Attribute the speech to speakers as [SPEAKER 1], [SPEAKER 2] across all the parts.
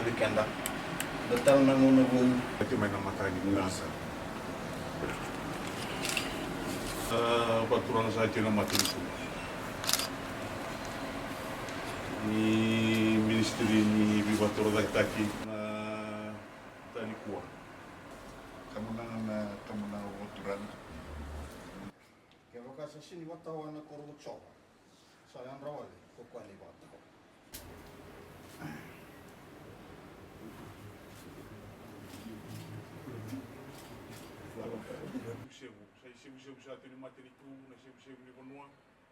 [SPEAKER 1] Weekenda. Betal nangunubong.
[SPEAKER 2] Ito may namatay ng nasa. Paturan sa atin na matulog. Ni Ministry ni Bibator Daitaki na Tanikuwa. Kamu na uturan.
[SPEAKER 1] Kaya baka sa sini watawan na korupsyon. Sayang rawali, kukwali wataw.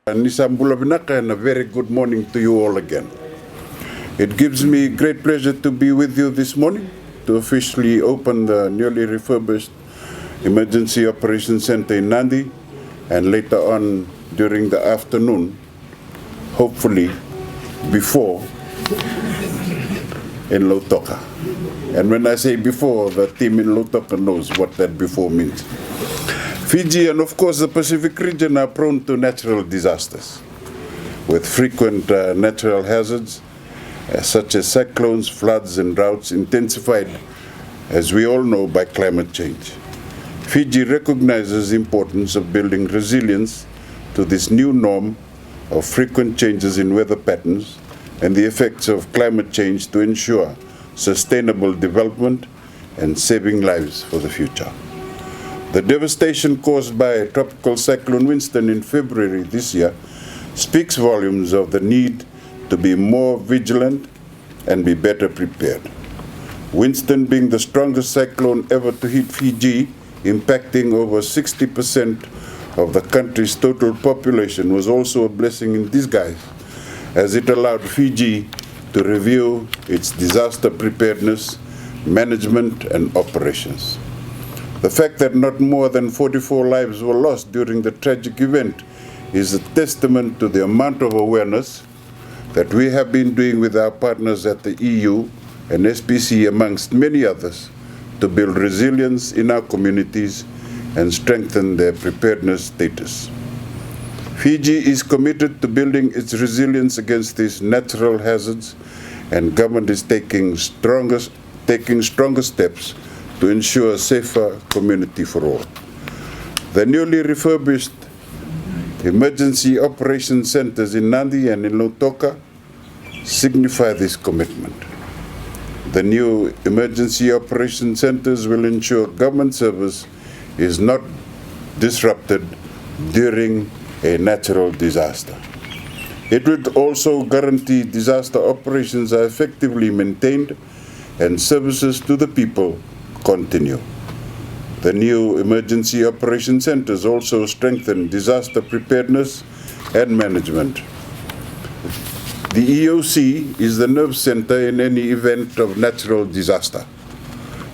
[SPEAKER 2] And a very good morning to you all again. It gives me great pleasure to be with you this morning to officially open the newly refurbished Emergency Operations Center in Nadi, and later on during the afternoon, hopefully before, in Lautoka. And when I say before, the team in Lautoka knows what that before means. Fiji and of course the Pacific region are prone to natural disasters with frequent natural hazards such as cyclones, floods and droughts intensified, as we all know, by climate change. Fiji recognizes the importance of building resilience to this new norm of frequent changes in weather patterns and the effects of climate change to ensure sustainable development and saving lives for the future. The devastation caused by Tropical Cyclone Winston in February this year speaks volumes of the need to be more vigilant and be better prepared. Winston, being the strongest cyclone ever to hit Fiji, impacting over 60% of the country's total population, was also a blessing in disguise, as it allowed Fiji to review its disaster preparedness, management and operations. The fact that not more than 44 lives were lost during the tragic event is a testament to the amount of awareness that we have been doing with our partners at the EU and SPC, amongst many others, to build resilience in our communities and strengthen their preparedness status. Fiji is committed to building its resilience against these natural hazards, and government is taking stronger steps to ensure a safer community for all. The newly refurbished emergency operations centers in Nadi and in Lautoka signify this commitment. The new emergency operations centers will ensure government service is not disrupted during a natural disaster. It will also guarantee disaster operations are effectively maintained and services to the people continue. The new emergency operation centers also strengthen disaster preparedness and management. The EOC is the nerve center in any event of natural disaster.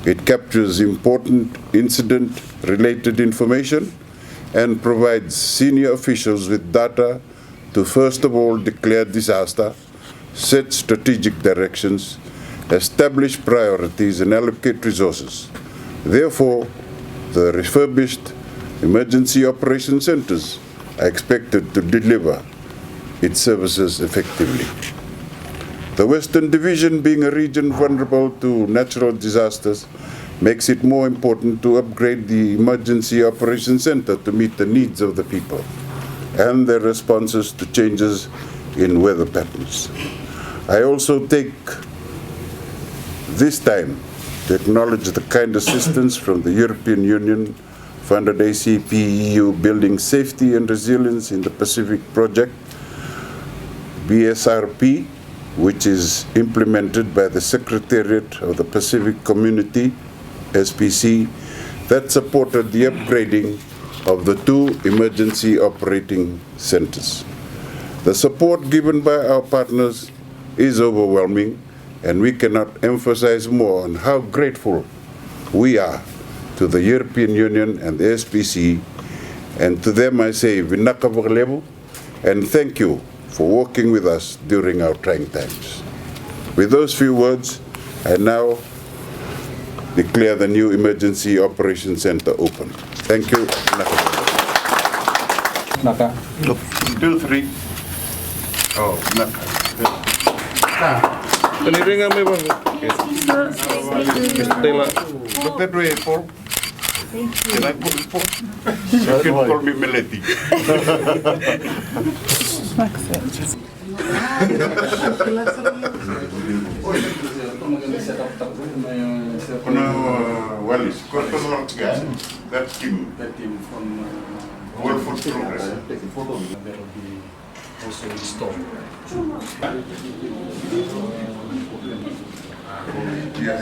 [SPEAKER 2] It captures important incident-related information and provides senior officials with data to first of all declare disaster, set strategic directions, establish priorities and allocate resources. Therefore, the refurbished emergency operation centers are expected to deliver its services effectively. The Western Division, being a region vulnerable to natural disasters, makes it more important to upgrade the Emergency Operations Center to meet the needs of the people and their responses to changes in weather patterns. I also take this time to acknowledge the kind assistance from the European Union funded ACP EU Building Safety and Resilience in the Pacific Project, BSRP, which is implemented by the Secretariat of the Pacific Community, SPC, that supported the upgrading of the two emergency operating centers. The support given by our partners is overwhelming, and we cannot emphasize more on how grateful we are to the European Union and the SPC, and to them I say, Vinaka Vaglevu, and thank you for working with us during our trying times. With those few words, I now declare the new Emergency Operations Center open. Thank you.
[SPEAKER 3] Naka.
[SPEAKER 2] 2, 3. Oh, not.
[SPEAKER 3] Peniringan may bang? Tela.
[SPEAKER 2] Look that way, Paul. Can I put it, Paul? You can call me Melody. Wallis, that team from World Food Progress.
[SPEAKER 4] There will be also installed.
[SPEAKER 2] Yes.